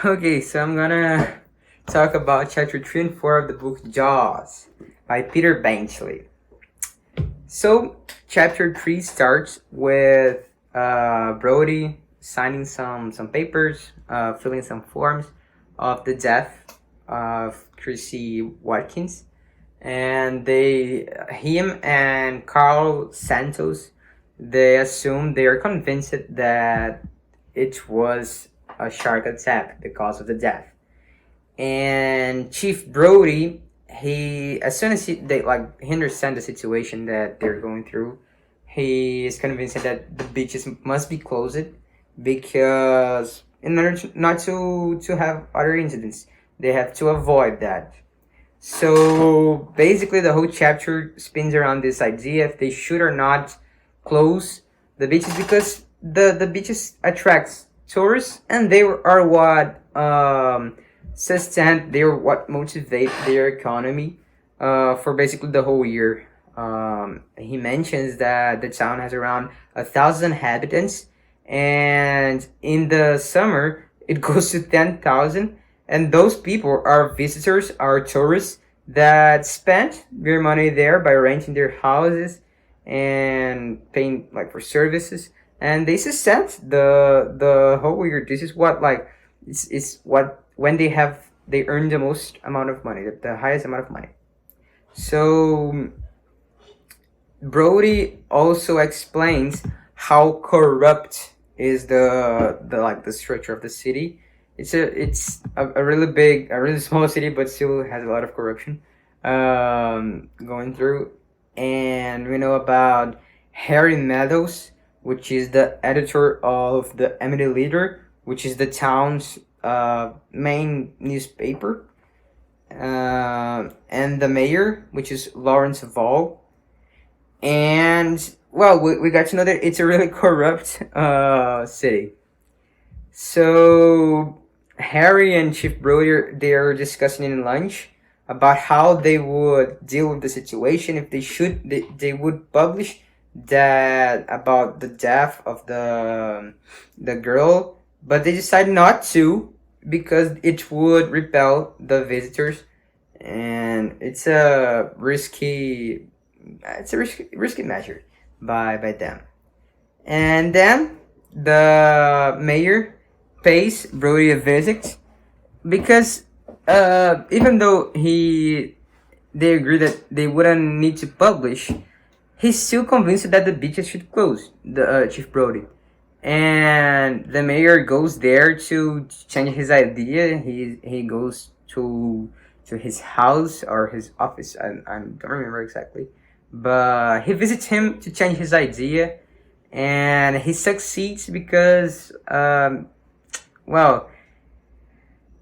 Okay, so I'm gonna talk about chapter 3 and 4 of the book Jaws by Peter Benchley. So, chapter 3 starts with Brody signing some papers, filling some forms of the death of Chrissy Watkins. And him and Carl Santos, they are convinced that it was a shark attack, the cause of the death. And Chief Brody, as soon as he understands the situation that they're going through, he is convinced that the beaches must be closed because in order not to have other incidents, they have to avoid that. So basically, the whole chapter spins around this idea if they should or not close the beaches because the beaches attracts tourists and they are what sustain, they are what motivate their economy for basically the whole year. He mentions that the town has around 1,000 inhabitants, and in the summer it goes to 10,000, and those people are visitors, are tourists that spent their money there by renting their houses and paying like for services, and they sustain the whole year. This is what like it's what when they earn the most amount of money, the highest amount of money. So Brody also explains how corrupt is the structure of the city. It's a really big, a really small city, but still has a lot of corruption going through. And we know about Harry Meadows, which is the editor of the Emily Leader, which is the town's main newspaper, and the mayor, which is Lawrence Vall. And well, we got to know that it's a really corrupt city. So Harry and Chief Brody, they are discussing in lunch about how they would deal with the situation if they would publish that about the death of the girl, but they decide not to because it would repel the visitors, and it's a risky measure by them. And then the mayor pays Brody a visit because even though they agree that they wouldn't need to publish, he's still convinced that the beaches should close. The Chief Brody, and the mayor goes there to change his idea. He goes to his house or his office. I don't remember exactly, but he visits him to change his idea, and he succeeds because well,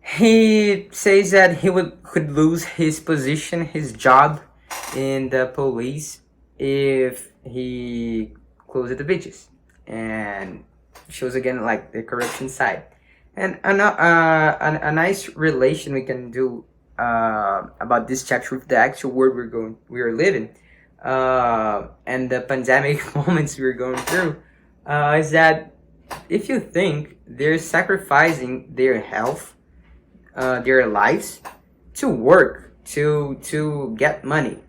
he says that could lose his position, his job in the police if he closes the beaches, and shows again like the corruption side. And a nice relation we can do about this chapter with the actual world we are living, and the pandemic moments we're going through, is that if you think they're sacrificing their health, their lives to work to get money.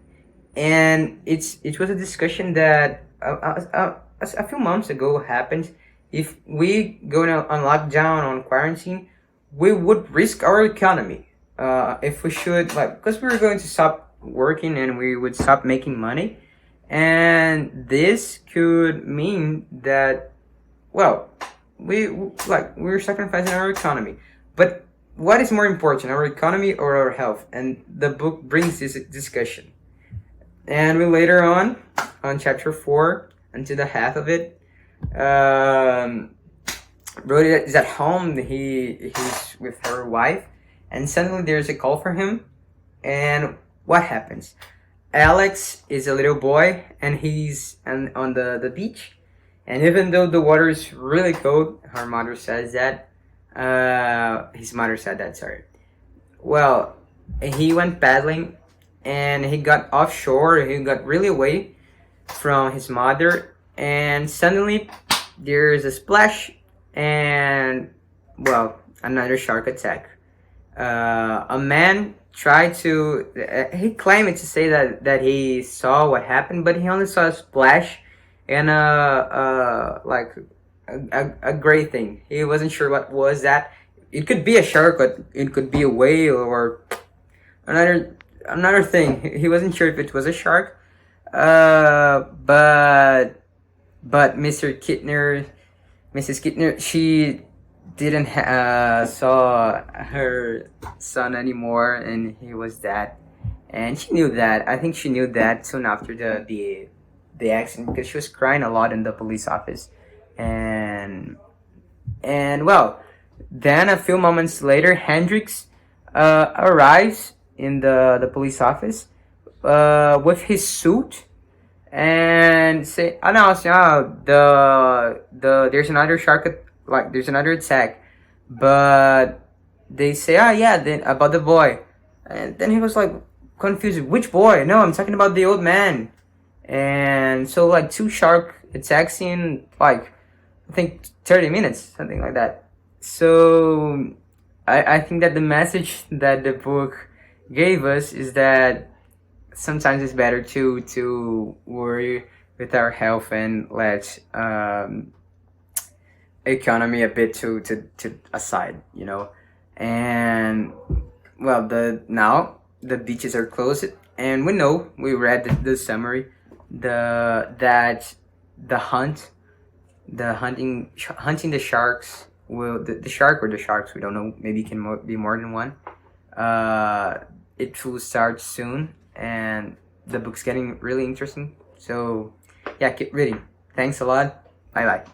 And it was a discussion that a few months ago happened. If we go on lockdown, on quarantine, we would risk our economy. If we should, like, because we were going to stop working and we would stop making money, and this could mean that, well, we're sacrificing our economy. But what is more important, our economy or our health? And the book brings this discussion. And we later on chapter 4, until the half of it, Brody is at home. He's with her wife, and suddenly there's a call for him. And what happens? Alex is a little boy, and he's on the beach. And even though the water is really cold, her mother says that. His mother said that. Sorry. Well, he went paddling, and he got offshore. He got really away from his mother, and suddenly there's a splash, and well, another shark attack. A man tried to. He claimed to say that he saw what happened, but he only saw a splash and like a gray thing. He wasn't sure what was that. It could be a shark, but it could be a whale or another thing. He wasn't sure if it was a shark. But Mrs. Kittner, she didn't saw her son anymore, and he was dead. And she knew that. I think she knew that soon after the accident because she was crying a lot in the police office, and well, then a few moments later, Hendrix arrives in the police office with his suit and say, "Oh no, there's another like there's another attack," but they say, "Ah, yeah, then about the boy," and then he was like confused, "Which boy? No, I'm talking about the old man." And so like two shark attacks in like I think 30 minutes, something like that. So I think that the message that the book gave us is that sometimes it's better to worry with our health and let economy a bit to aside, you know. And well, the beaches are closed, and we read the summary, that the hunting the sharks will the shark or the sharks, we don't know, maybe it can be more than one. It will start soon, and the book's getting really interesting. So yeah, keep reading. Thanks a lot. Bye bye.